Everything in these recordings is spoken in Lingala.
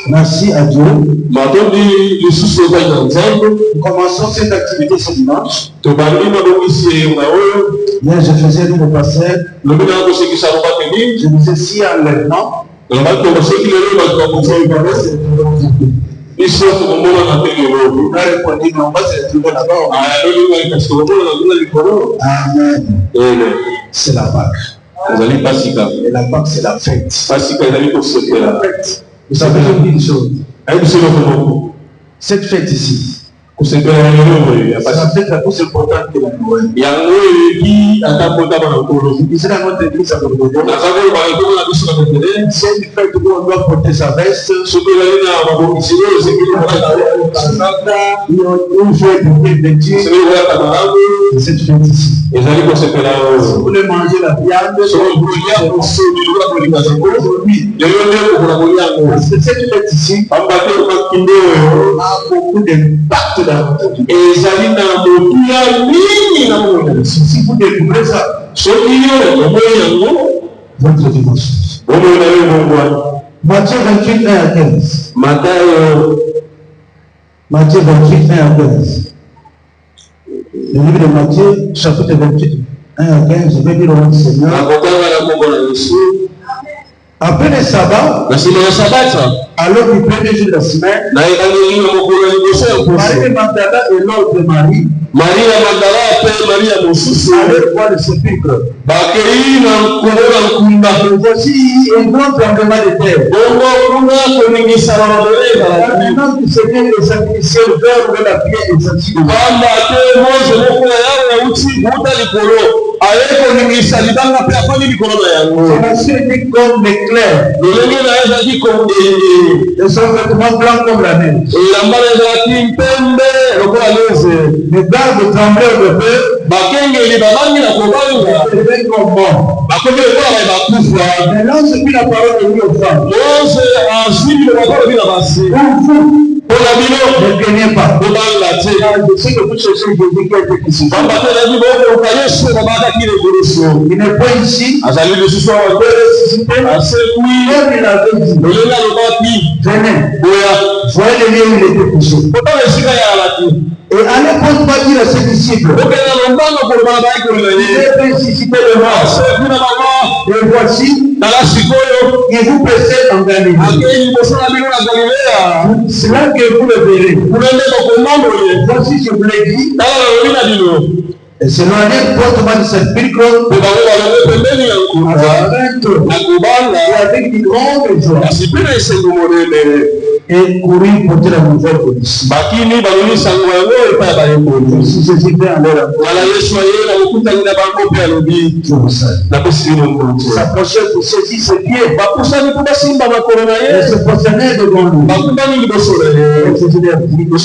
Merci à Dieu. Nous commençons cette activité ce dimanche. Hier, je faisais le pasteur. Je disais si enlèvement. C'est la Pâque. Et la Pâque, c'est la fête. C'est la fête. Vous savez, je vous dis une chose. Cette fête ici, c'est la fête la plus importante que la Noël. C'est dans notre église à Bordeaux. C'est une fête où on doit porter sa veste. Une fête de Dieu. C'est cette fête ici. Vous voulez manger la viande, parce que cette fête ici a beaucoup d'impact dans votre vie. Si vous découvrez ça, votre vie va changer. Matthieu 28, 1 à 15. Matthieu 28, 1 à 15. Le livre de Matthieu, chapitre 28, 1 à 15, je vais dire au nom du Seigneur. Après le sabbat, alors du premier jour de la semaine, Marie Magdala et l'autre Marie, allèrent voir le sépulcre. Voici un grand tremblement de terre. Maintenant du Seigneur les sacrificiels vinrent vers la pierre et s'assirent. Comme l'éclair. Et son vêtement blanc comme la neige. Les gardes tremblèrent de peur. Mais l'ange fit la parole de lui aux femmes. Ne craignez pas. Je sais que vous cherchez Jésus qui a été crucifié. Il n'est pas ici. Il est ressuscité. Comme il avait dit. Venez. Voyez le lieu où il était couché. Et allez pas dire à ses disciples. Il est ressuscité de mort. Et voici, il vous précède en Galilée. C'est là que vous le verrez. Voici, je vous l'ai dit. Et c'est loin portement de cette sépulcre avec une grande joie. Et courir porter la nouvelle police. Si Jésus vient à l'heure, je vous salue. S'approcher pour saisir ses pieds. Et se prosterner devant nous. Et Jésus leur dit, ne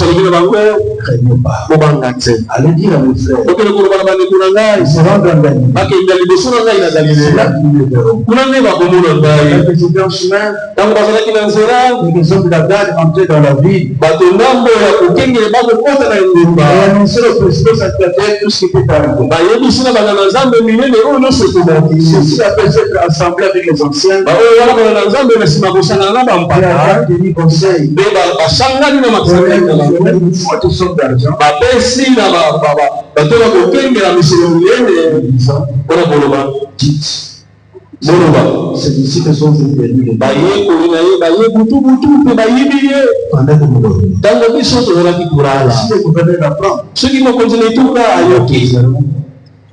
craignez pas. Allez dire à mes frères. Ils se rendent en Galilée. C'est là qu'ils le verront. Quand j'étais en chemin, les hommes de la garde entraient dans la ville. Et annonçaient le président sacrificateur tout ce qui était arrivé. Ceci appelle s'être assemblé avec les anciens. Et à tenir conseil. Une forte somme d'argent. Dites. Ces disciples sont venus. Pendant que nous dormons. Si les gouverneurs l'apprennent,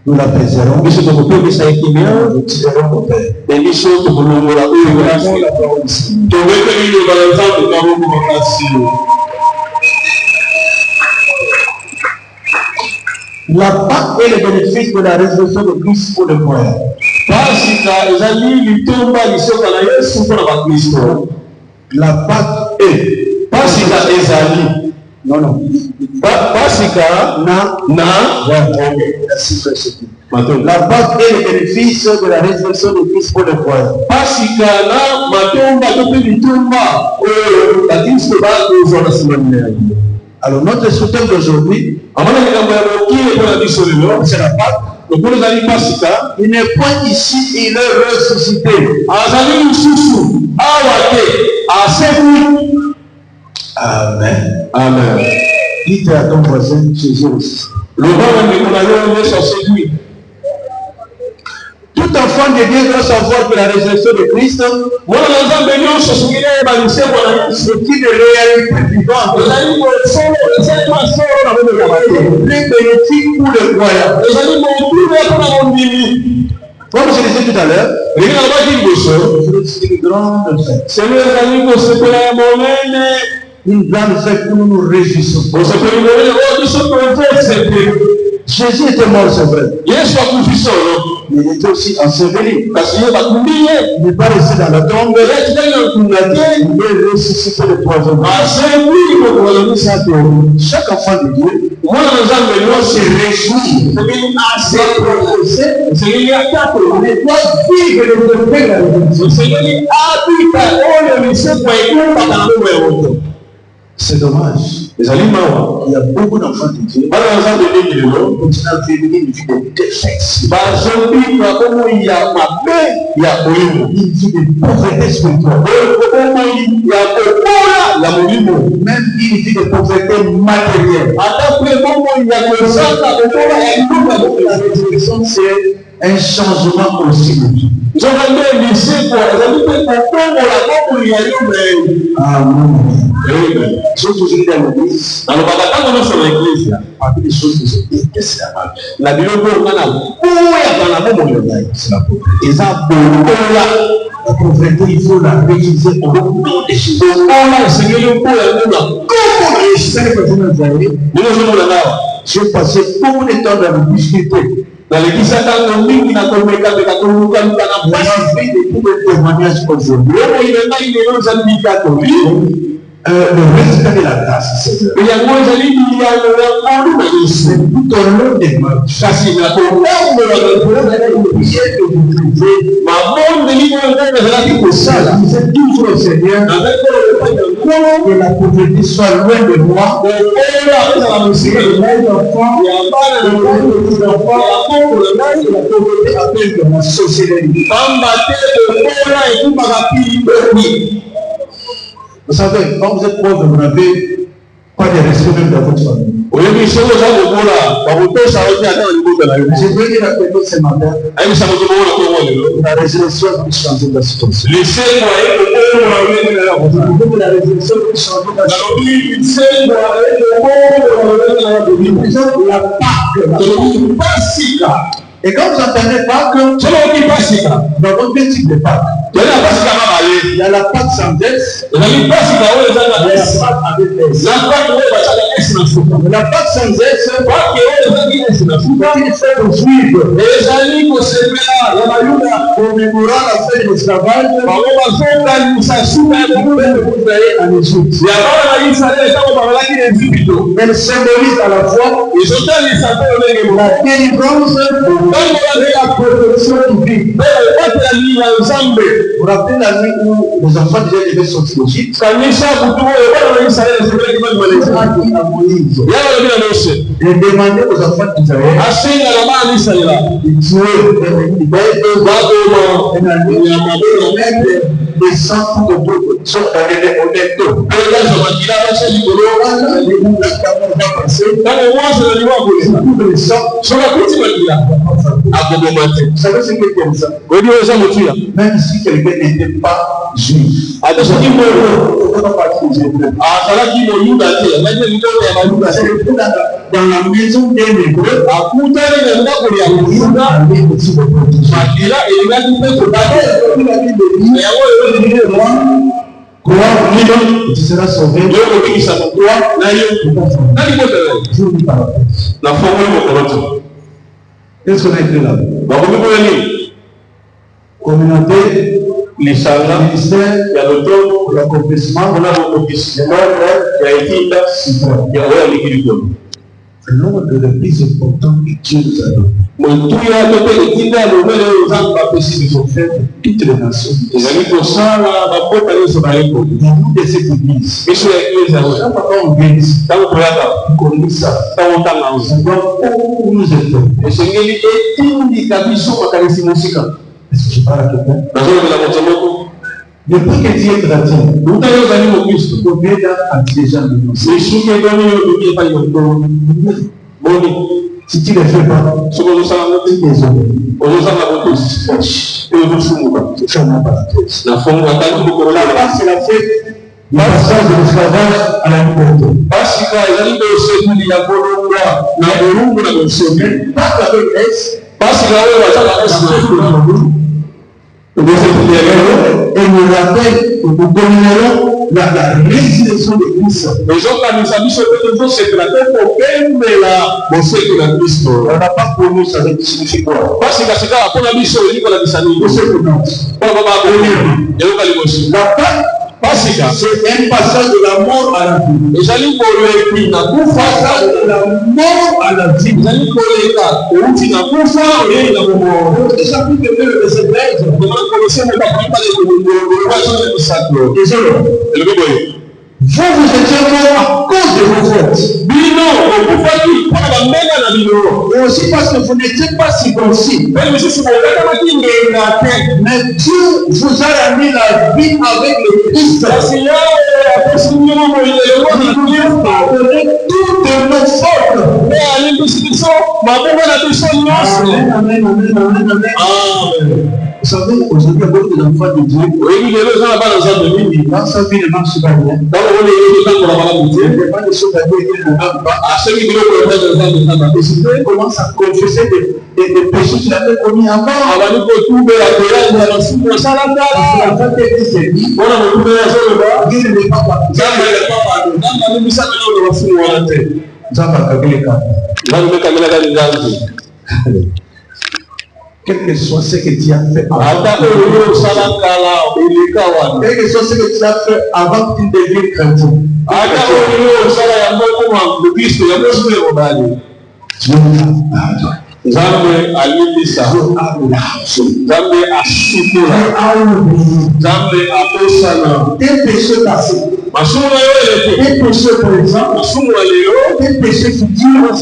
nous l'apaiserons. Nous retirerons nos pères. La Pâque est le bénéfice de la résurrection de Christ pour le croyant. La Pâque est. Non. La Pâque est le bénéfice de la résurrection de Christ pour le croyant. Alors notre soutien d'aujourd'hui, c'est la Pâque. Il n'est point ici, il est ressuscité. Amen. Amen. Dites à ton voisin, Jésus aussi. Tout enfant de Dieu doit savoir que la résurrection de Christ, c'est une réalité vivante. Très bénéfique pour le croyant. Comme je disais tout à l'heure, c'est une grande fête. Une grande fête où nous nous réjouissons. Jésus était mort, c'est vrai. Mais il était aussi enseveli. Il n'est pas resté dans la tombe. Il est ressuscité le troisième jour. Chaque enfant de Dieu doit se réjouir. Il doit vivre le progrès de la rédemption. C'est dommage. Il y a beaucoup d'enfants de Dieu qui continuent à vivre une vie de défaite. Une vie de pauvreté spirituelle. Même une vie de pauvreté matérielle. La résurrection, c'est un changement possible. Amen. J'ai toujours dit à l'église, parmi les choses que je déteste la pauvreté, il faut la réaliser au nom de Jésus. J'ai passé beaucoup de temps dans la difficulté. Dans l'église, on a fait de tous les témoignages aujourd'hui. Le résultat de la grâce, c'est tout au long des mois. Vous êtes toujours au Seigneur. Que la pauvreté soit loin de moi. La société. Vous savez, quand vous êtes pauvre, vous n'avez pas de respect même dans votre famille. Je veux dire à quelqu'un ce matin, la résurrection peut changer la situation. La résurrection peut changer la situation. La Pâque. Et quand vous entendez Pâques, nous avons deux types de Pâques. Il y a la Pâque sans S. La Pâque avec S. La Pâque sans S, il fait aux Juifs. Commémorant la fin de l'esclavage, en Égypte. Elle symbolise à la fois la délivrance et la protection du vie. Vous rappelez la nuit où les enfants déjà devaient sortir d'Égypte? À Moïse. Il demandait aux enfants d'Israël de tuer des sangs de tout, sauf d'arriver au netto. Vous savez ce que c'est ça? Même si quelqu'un n'était pas juif. Dans la maison d'un hébreu, tu seras sauvé. Qu'est-ce qu'on a écrit là? Communauté, ministère, l'accomplissement, l'ordre le plus important que Dieu nous a donné. Toutes les nations. Nous de cette église. Quand on vient ici, on connaît ça. On doit où nous étions. Est-ce que je parle à quelqu'un? Depuis que Dieu est gratuit, vous pouvez déjà dénoncer. Si tu ne le fais pas, tu es désolé. La part, c'est la fête du passage de l'esclavage à la liberté. Pas avec S, et nous rappelle que nous commémorons la résurrection de Christ. On n'a pas connu ça signifie quoi? La Pâque, c'est un passage de la mort à la vie. Passage de la mort à la vie. Le chapitre 2 de cette lettre, vous étiez morts à cause de vos fautes. Et aussi parce que vous n'étiez pas circoncis. Mais Dieu vous a remis la vie avec le Christ. Il vous a pardonné toutes nos fautes. Amen. Vous savez, aujourd'hui, avec les enfants de Dieu, dans sa vie ne marche pas bien. Il n'y a pas de choses à dire qu'il ne regarde pas. Il commence à confesser des péchés qu'il avait commis avant. Quel que soit ce que tu as fait avant que tu deviennes chrétien. Nzambe alibisa, Nzambe asukula, Nzambe akosana. Tes péchés passés, tes péchés présents, tes péchés futurs,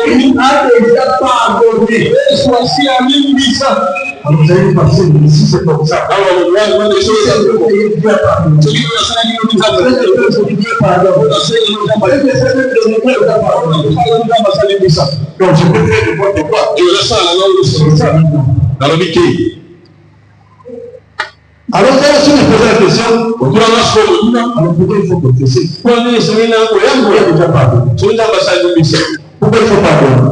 il a déjà pardonné. Vous allez passer ici, c'est comme ça. Donc je peux faire de votre part. Alors si on me pose la question, alors pourquoi il faut confesser? Pourquoi il faut pardonner?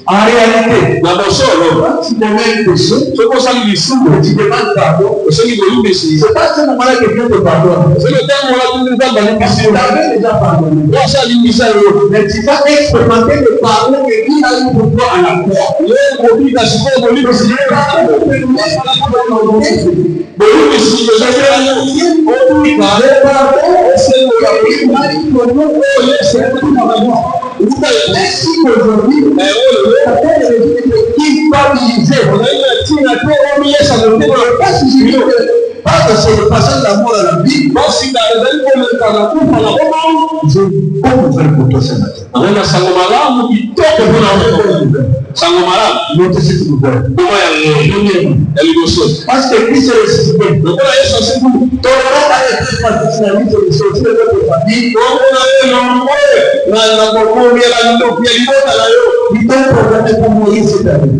En réalité, si tu as un péché, tu demandes pardon. C'est pas ce moment-là que Dieu te pardonne. Tu l'avais déjà pardonné. Mais tu vas expérimenter le pardon que Dieu a eu pour toi à la croix. Merci aujourd'hui. Parce que c'est le passage de la mort à la vie. Je peux faire pour toi ce matin. Notez ce que vous faites. Parce que Christ est ressuscité. Ton corps a été particularité de sortir de votre famille. Il t'a programmé pour mourir cette année.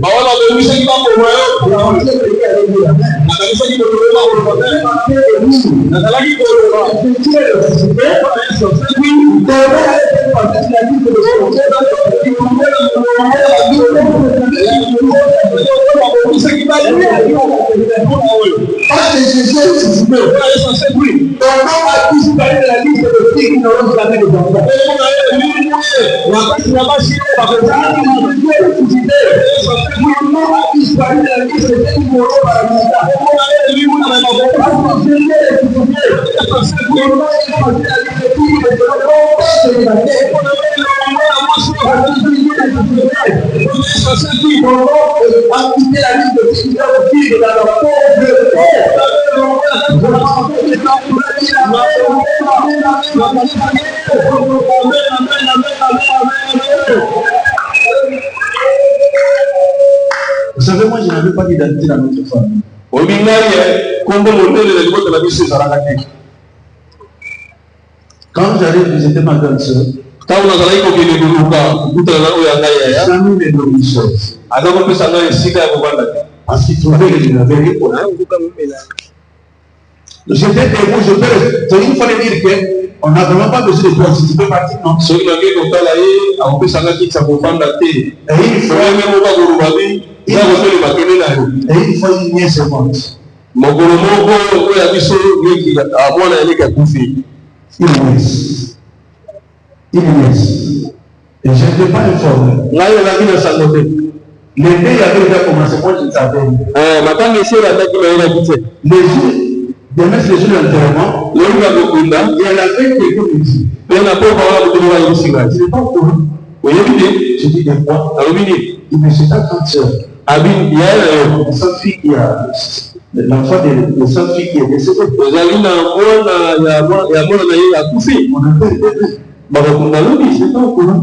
Parce que Jésus est ressuscité. Ton nom a disparu de la liste de ceux qui n'auront jamais de enfants. Ton nom a disparu de la liste de ceux qui n'auront pas de Vous savez, moi je n'avais pas d'identité dans notre famille. Quand j'allais visiter ma grande soeur, Samy les nourrisseuses. Parce qu'il trouvait qu'il avait rien pour eux. J'étais debout, je peux une fois de dire qu'on n'a vraiment pas besoin de toi. Si tu peux partir, non. Et il faut une nièce seconde. Il nièce. Et je n'étais pas informé. Les deux avaient déjà commencé, moi je savais. Les jours, demain c'est le jour d'enterrement, et elle avait quelqu'un qui dit, je n'ai pas au courant. Je dis de quoi? Il me dit, c'est ta grande soeur. Sa fille qui a, l'enfant de sa fille qui est décédée. On appelle c'est pas au courant.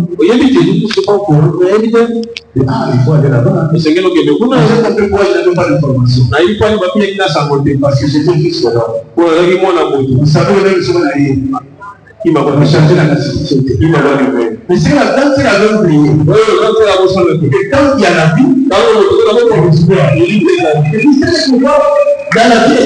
C'est pas au courant. Il faut aller là-bas. Je sais pourquoi je n'avais pas d'information. Parce que j'étais juste là. Vous savez, le même souvent, il m'a changé la nationalité. Mais c'est la dame qui avait oublié. Et quand il y a la vie, dans la vie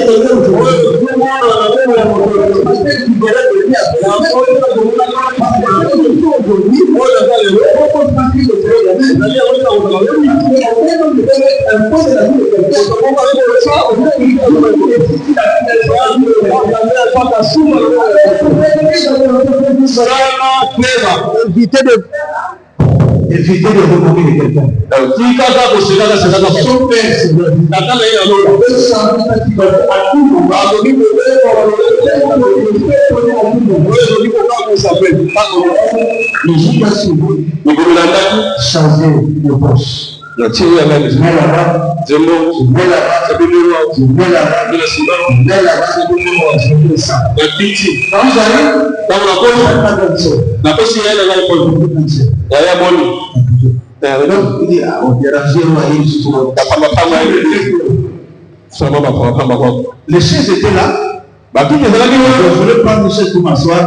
éternelle éviter de remonter de quelqu'un. Son père, c'est le changer de poche. Je mets là-bas, je mets là-bas, je mets là-bas, quand j'arrive, dans la poche, la poche, il y a la poche. Il dit, on dérangeait, les chaises étaient là. Je voulais prendre une chaise pour m'asseoir.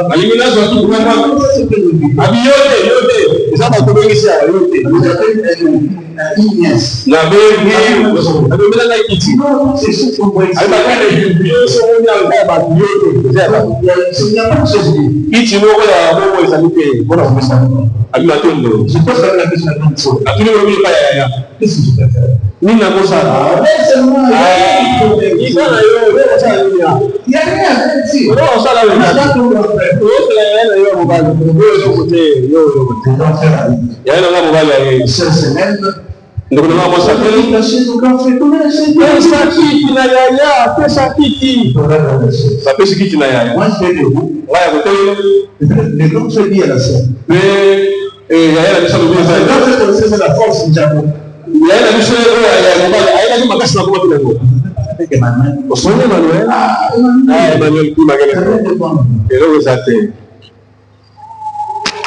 Une nièce. Les grands se disent à la sœur. C'est la force du diable.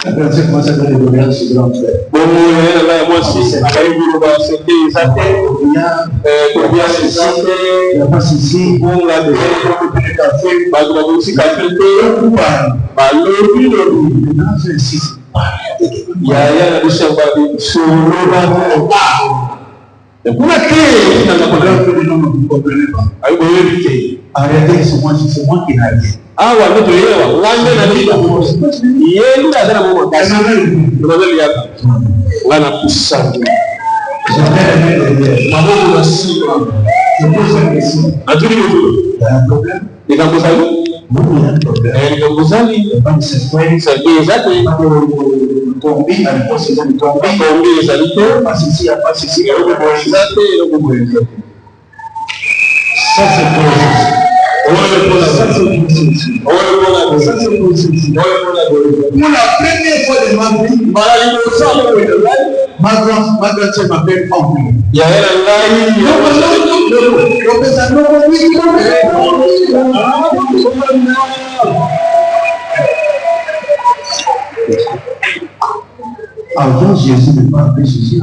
Après, c'est commencé à donner des regards sur grand frère. Il a pas ceci. Arrêtez, c'est moi qui n'ai rien. Pour la première fois de ma vie, ma grande-sœur m'appelle Henri. Avant Jésus ne parle de Jésus.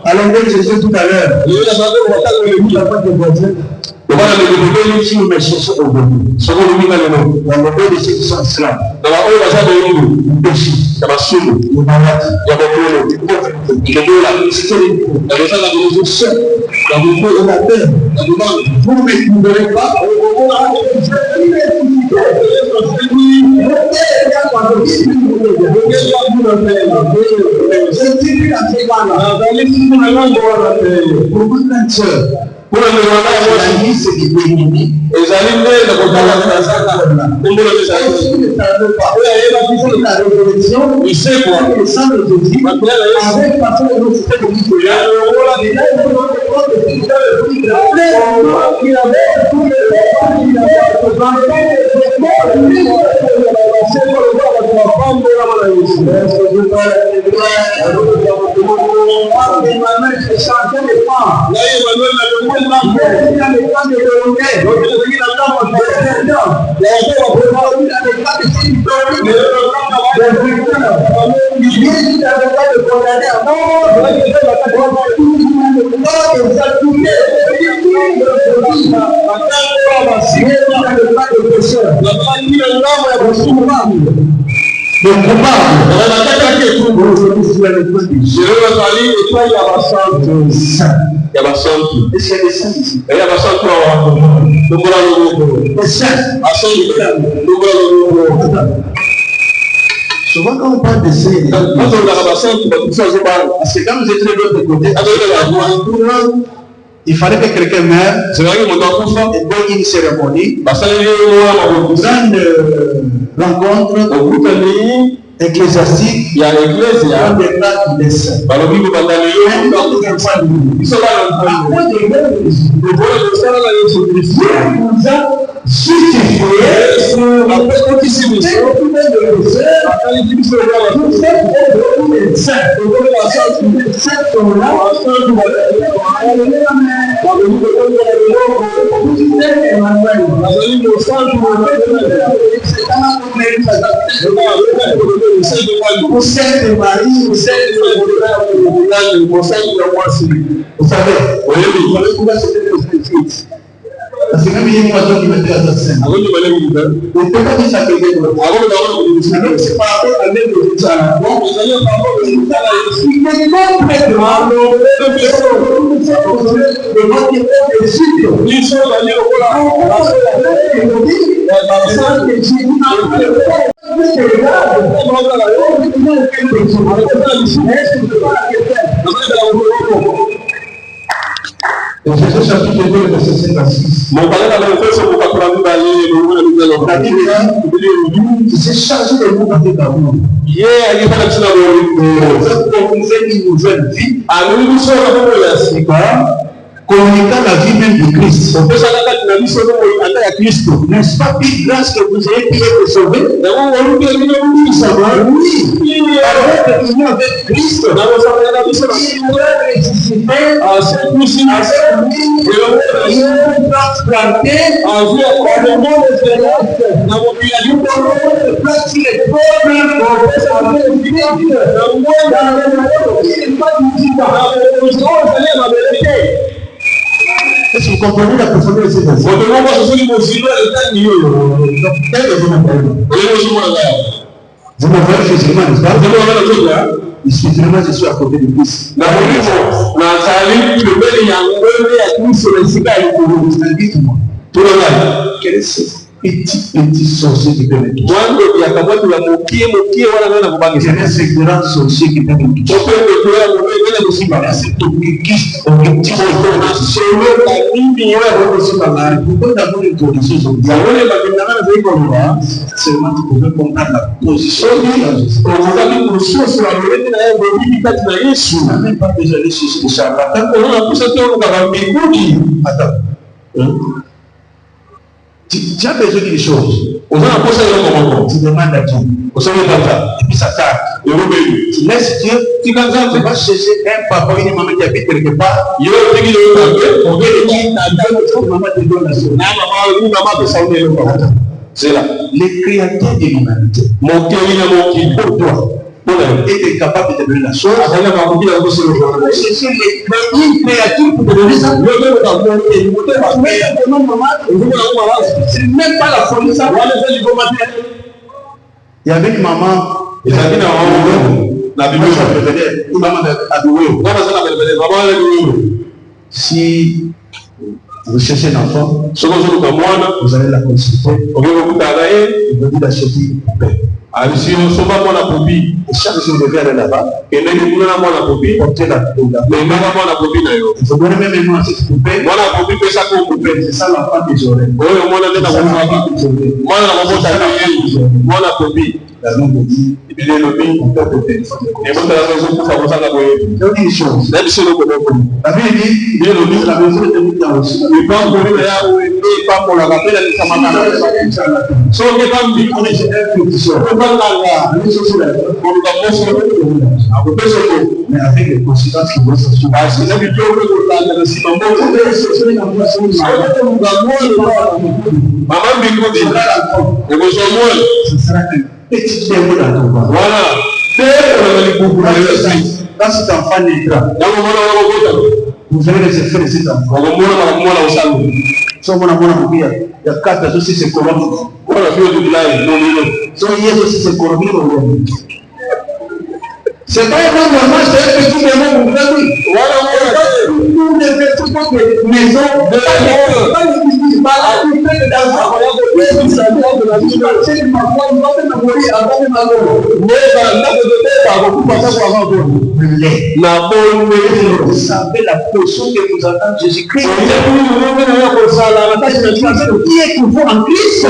Alors, Jésus tout à l'heure, on va le développer si nous cherchons aujourd'hui. Ce qu'on nous met dans le monde, dans le monde de ceux qui sont esclaves. Dans la haute, il y a des péchés, il y a des soules, il y a des malades, il y a des pauvres, il y a des la publicité, il y a des gens dans les réseaux, il y a des pauvres, il y a des peurs, il y a des gens, vous ne m'écouterez pas, pour le moment, c'est qui peut ennemi. Et j'allais dire le contrat de la Saka. Pour le la révolution, il sait quoi. Le sang de Jésus, avec façon de nous faire de il y a le rôle de le coupable, je vais aller et toi il y a ma santé. Il y a ma santé. Et c'est des saints ici. Il y a ma santé. Souvent quand on parle de ces, parce que quand vous êtes de l'autre côté, il fallait que quelqu'un meure et donc une cérémonie, une grande rencontre ecclésiastique, il y a l'église, il y a des plats qui descendent. Vous savez, parce que même il y a une moitié qui me dit à ça. On ne peut pas dire ça quelqu'un de l'autre. C'est par rapport à l'aide de ça. Donc, vous allez par rapport à ça. Il est complètement de votre étude. Ils sont allés au cours Ephésiens chapitre 2, verset 56. La Bible dit, c'est chargé de vous avec l'amour. Communiquant la vie même de Christ. N'est-ce pas une grâce que vous avez pu être sauvé? Oui, avec l'union avec Christ, il est ressuscité, avec lui, il est transplanté, le monde de céleste, il a eu le monde de place sur les pauvres, est-ce que vous comprenez la profondeur de ces versets? Je me vois physiquement, n'est-ce pas? Spirituellement, je suis à côté de Christ. Quel est ce petit sorcier qui peut me toucher? Quel est ce grand sorcier qui peut me toucher? Pourquoi d'abord une condition aujourd'hui? Seulement tu pouvais comprendre la position de Jésus. Tu n'as même pas besoin de chercher des charlatans. Attends. Tu as besoin d'une chose. Tu demandes à Dieu. Et puis ça tarde. Tu laisses Dieu. Tu vas chercher un papa, une maman qui habite quelque part. C'est là. Le créateur de l'humanité. Pour toi. Et est capable de te donner la chose. C'est une créature pour te donner ça. C'est même pas la folie ça. Il y avait une maman. Si vous cherchez un enfant, vous allez la consulter. Vous allez l'acheter une poupée. Et chaque jour, vous devez aller là-bas. Porter la poupée. Il faut donner même à cette poupée. C'est ça l'enfant que j'aurai. La langue dit, on peut peut-être. Une chose. La Bible dit, la maison de Dieu a reçu. Pas pour la rappeler, mais avec les conséquences qui vont se suivre. Petit démon dans ton corps. Voilà. Quand cet enfant naîtra, vous allez les effets de cet enfant. Si on a il y a 4 aussi c'est corrompu. Si on y est aussi c'est corrompu. C'est pas un bon normal, c'est un petit démon pour faire oui. Vous devez tout votre maison de la vous savez la portion que vous attendez Jésus-Christ. Qui est pour vous en Christ?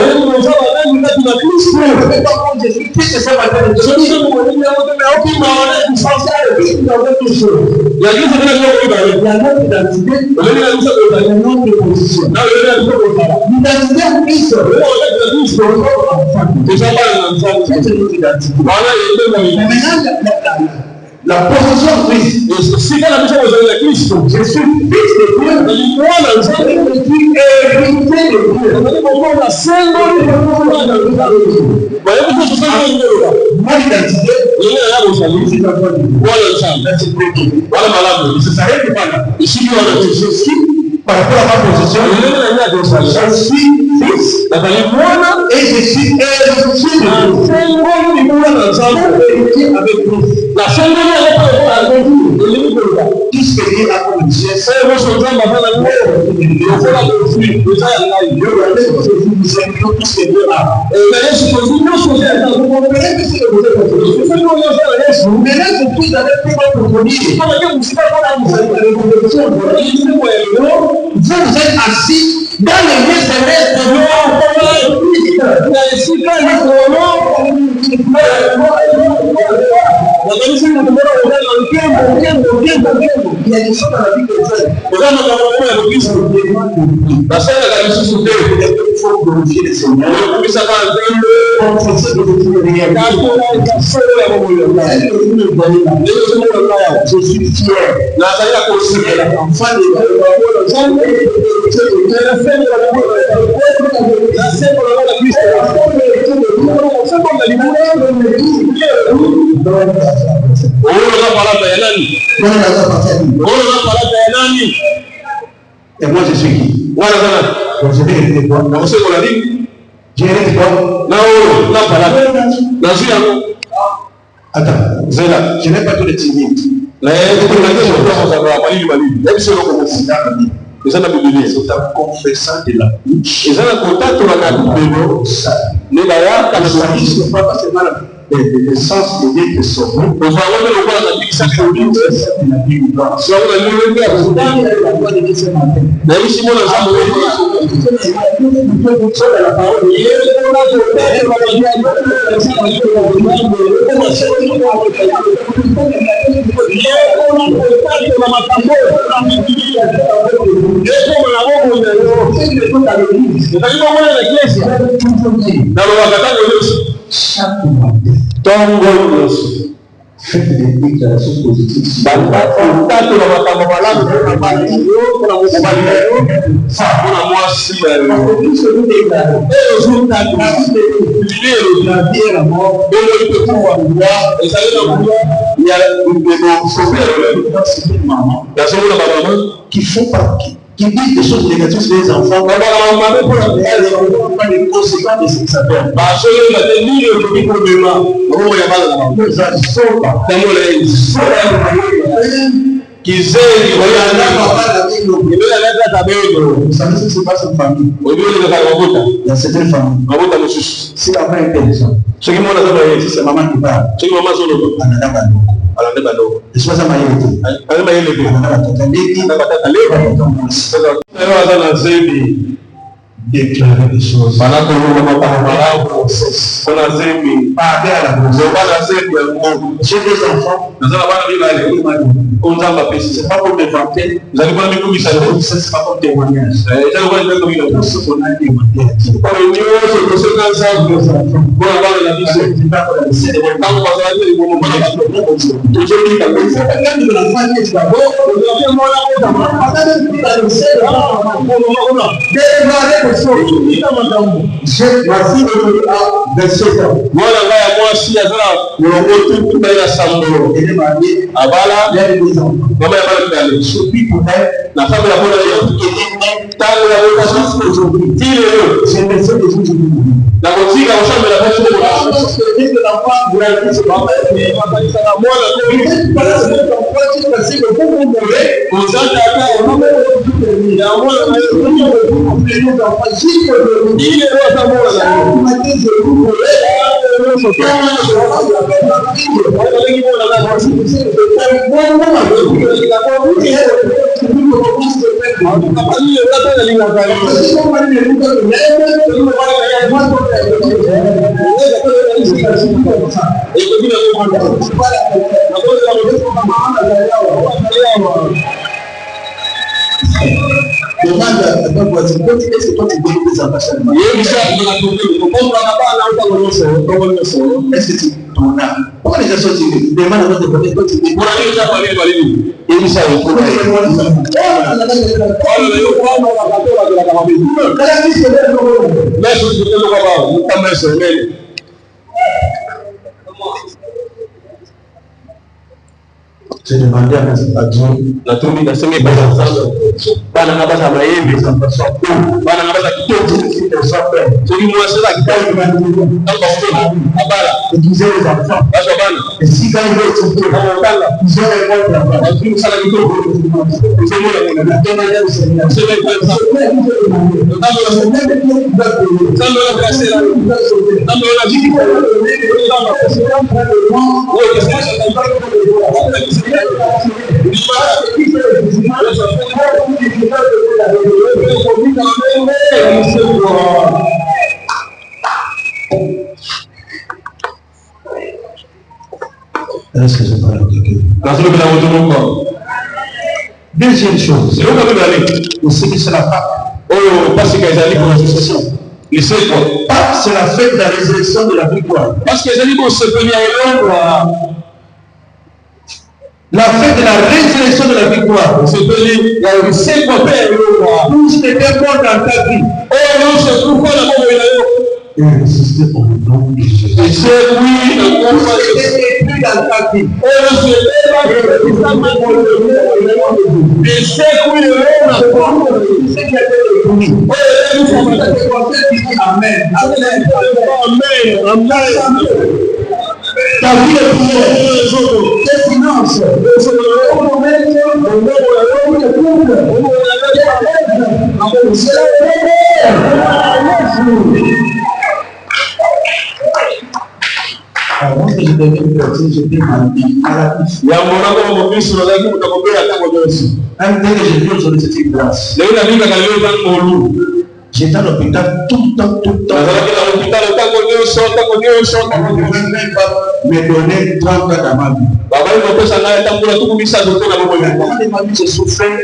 La position de Christ. Je suis fils de Dieu. Par rapport à ma position, je suis fils et je suis tout ce que Dieu a comme Dieu, vous êtes assis dans les lieux célestes de il y a des choses dans la vie que il faut glorifier le Seigneur. Je suis fier. L'enfant et moi je suis qui? Donc je vais hériter quoi? J'ai hérité quoi? Attends, je n'ai pas tout le timide. C'est en confessant de la bouche. Ne pas parce que le sens de Dieu te sauve. Faites des déclarations positives. Qui font partie, qui disent des choses négatives sur les enfants, pas les conséquences de ce que ça fait. Vous savez ce qui se passe en famille. Dans certaines familles, si la main est intelligente, si c'est maman qui parle, et soit ça m'a déclarer des choses. J'ai des enfants. C'est pas pour me vanter. C'est pas pour témoignage. Ce qu'on a témoigné. Demande à ton voisin, est-ce que toi tu donnes des ambassades? Est-ce que tu t'en as? Pourquoi les gens sont tirés? Demande à ton voisin, toi tu donnes. J'ai demandé à Dieu, la tournée de Seigneur, est-ce que je parle à quelqu'un? Deuxième chose, c'est que c'est la Pâque. Parce que Pâque, c'est la fête de la résurrection de la victoire. Parce que la fête de la résurrection de la victoire. Tout ce qui était bon dans ta vie. Et résister au nom de Jésus. Et c'est oui, écrit dans ta vie. Amen. Ta vie est prière, tes finances, avant que je devienne chrétien, j'étais menti à la piste. Même dès que j'ai vu aujourd'hui cette grâce, j'étais à l'hôpital tout le temps. Me donner 30 ans dans ma vie. Quand ma vie, j'ai souffert.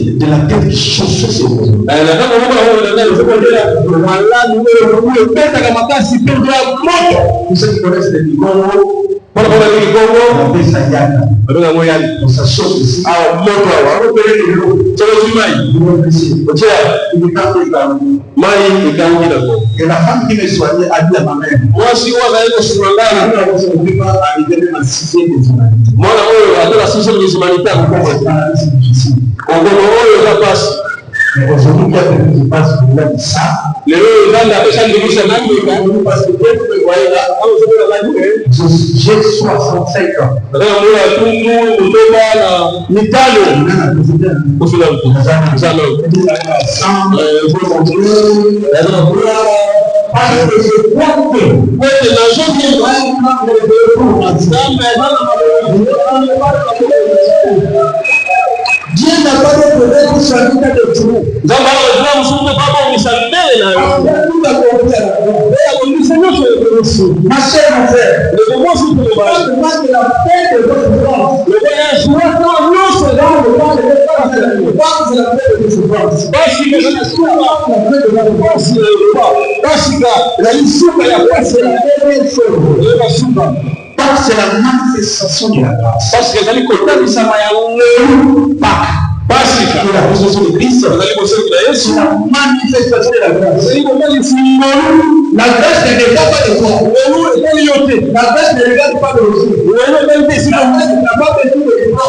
de la tête qui chauffe ses yeux. Tous ceux qui connaissent les Congo, ça chauffe ici. Et la femme qui me soignait a dit à ma mère, à 6e mais aujourd'hui, il y a quelqu'un qui passe au-delà de ça. J'ai 65 ans. Parce que je crois que Dieu n'a pas de problème pour changer de tout. Ma chère, mon frère, de la paix de votre France, le voyage non seulement le temps de votre la paix de votre France. C'est la manifestation de la grâce. Parce que c'est la manifestation de la grâce. La grâce ne dépend pas de toi. La grâce ne regarde pas de l'autre. La grâce n'a pas besoin de toi.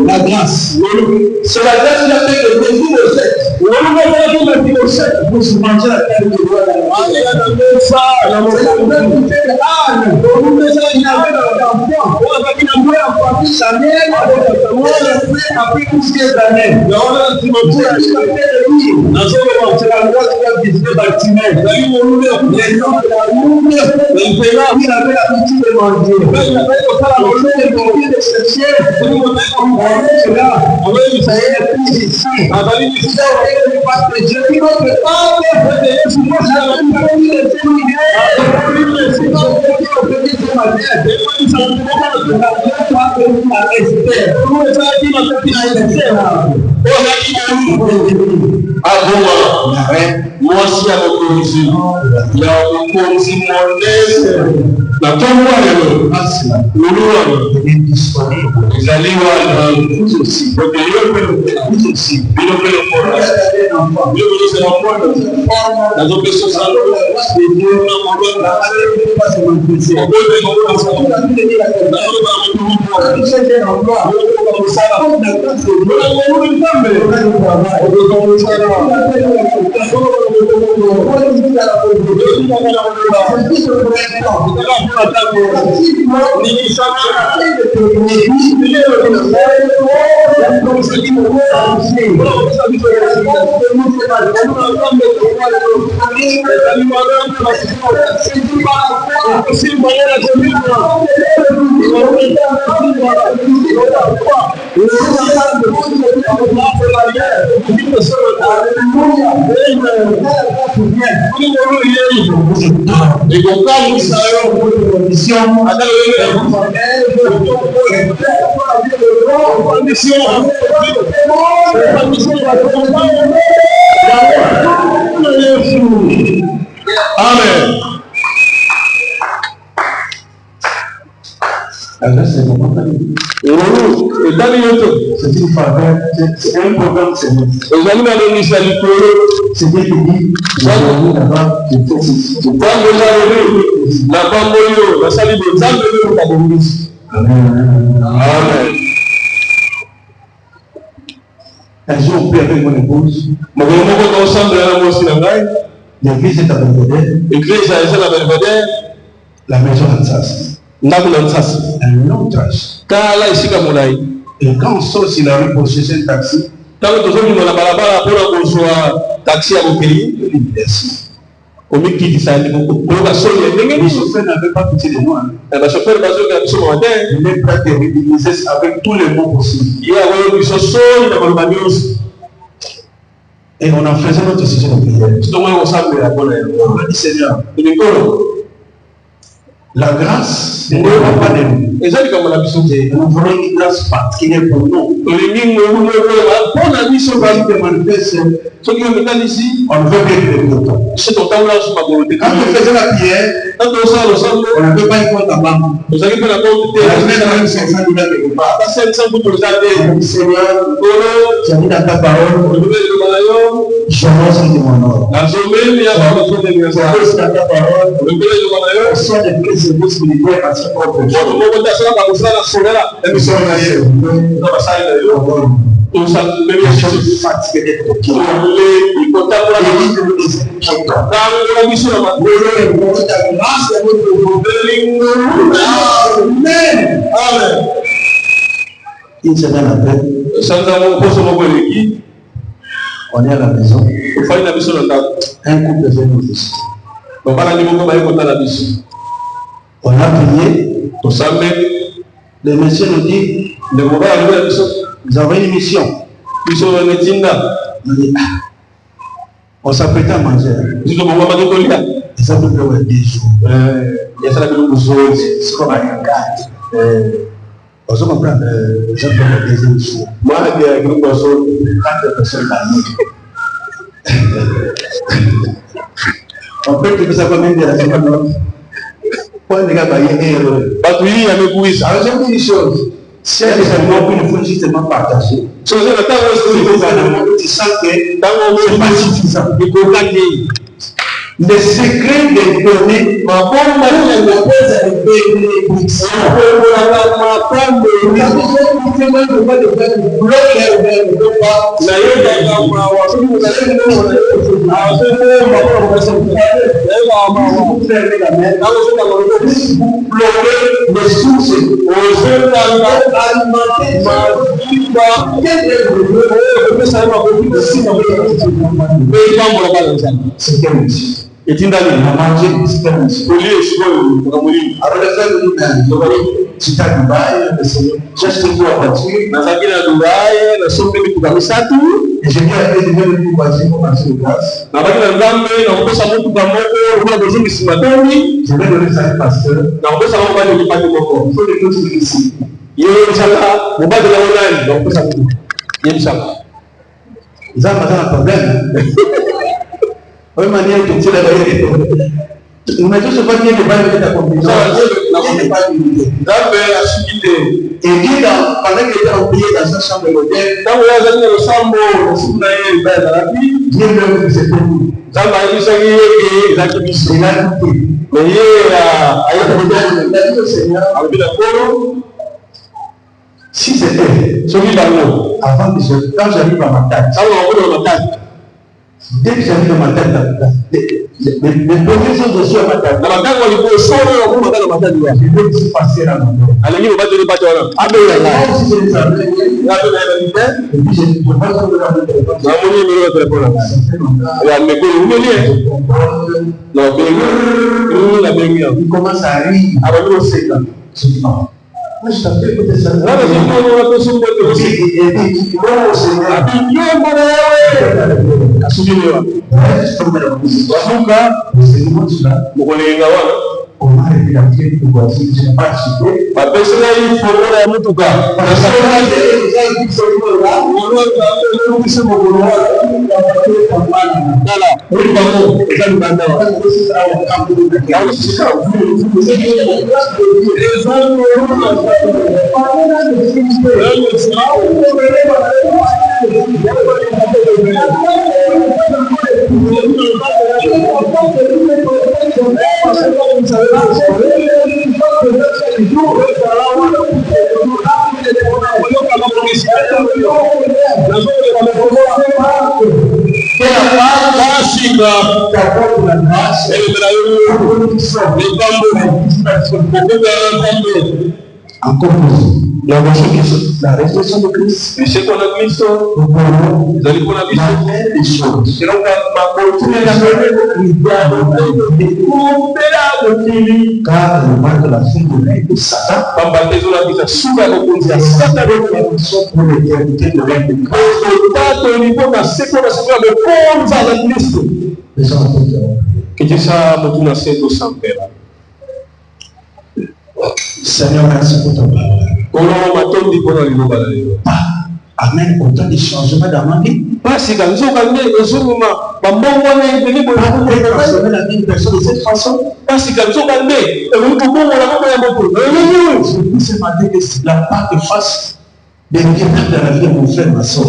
La grâce, c'est la grâce qui a fait que les jours de sept. Vous se mangez la terre de Dieu. Et donc là, nous savons votre condition. Amen. C'est une faveur, c'est un programme, c'est Dieu qui dit, là-bas, Amen. Un jour, on prie avec mon épouse. L'église est à Belvedere. La maison Alsace. Un long trajet. Et quand on sort sur la rue pour chercher un taxi, Tant que nous sommes dans la balabala pour avoir taxi à mon pays, merci. Comme qui dit ça, pour la seule, les chauffeurs n'avaient pas pitié de moi. Les chauffeurs, parce que ce matin, il est prêt à réutiliser avec tous les mots possibles. Il y a eu des choses, et on a fait notre décision de prière. Donc, on s'est dit, on a dit, Seigneur, la grâce ne dépend pas de nous. Et ça, comme on a besoin de nous voulons une grâce particulière pour nous. On ce qui est maintenant ici, on ne veut pas être de temps. C'est ton temps là, sur ma volonté. Quand on faisait la prière, on n'avait pas une compte à banque. Vous avez fait la compte de 500 000 quelque part. 500 pour nous aider. Seigneur, tu as mis dans ta parole. Je pense que mon nom. La journée, il y a pas besoin de me faire. Je dans ta parole. Je sois de préserver ce militaire à sa propre chose. On s'est fatigué d'être qui on est à la maison. Un couple vient nous visiter. On a prié. Le monsieur nous dit, nous avons une mission. On s'apprête à manger. Ça peut faire 10 jours. C'est comme un gâte. On se comprend. Ça peut faire 10 jours. Moi, il y a un groupe de 4 personnes par nuit. On peut que ça commande de la semaine. Pour les gars, il y a une chose. Si elle est vraiment une fois justement partagée, tu sens que c'est pas suffisant. Le secret des données, ma bonne manie, elle me pose à et tu n'as pas mangé, tu as mangé. Alors, le frère nous dit, tu as Dubaï, cherche une voiture, et je viens à peine de venir pour passer pour marcher de grâce. Je vais donner ça à un pasteur. Il faut les choses ici. Ils ont un problème. Oui, manière que tu l'as dit. Mais tout ce pas bien de bailler de ta compétence. Et dit pendant qu'il était envoyé dans sa chambre d'hôtel, Dieu lui a dit c'est pour nous. Il a écouté. Mais il a dit au Seigneur, si c'était avant que quand j'arrive à ma tête, dès que j'arrive à ma tête, les premières choses que je suis à ma tête, je vais aussi passer à ma tête. Et puis je vais passer le téléphone. Il commence à rire. Moi, je t'appelle pour te saluer. On m'a été la clé pour voir si j'ai participé. Ma personne a eu une photo de Moutouka. Encore plus. La résurrection de Christ. Mais c'est qu'on a Kristo. Vous allez qu'on a La même des choses. Et donc, car le mal de la fin de l'œil de Satan, pour l'éternité de l'œil de Christ. Les gens que Dieu soit pour tout nascer tout sans père. Seigneur, merci pour ta parole. Amen. Autant de changements dans ma vie. Parce que nous sommes la vie de personne de cette façon. Parce que nous sommes ce matin que la part de face des miracles dans la vie de mon frère, ma soeur.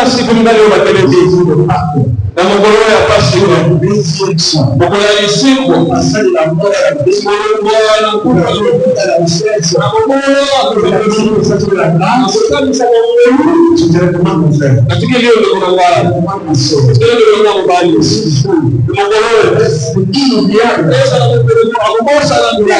basi kulingana na televisheni na mgoro ya pasi kwa mgoro ya isiku asali la mgoro ya na kuna na mgoro katika leo ndio kuna ngara ndio ndio mbali mgoro ndio dia pesa na kukosa na ndio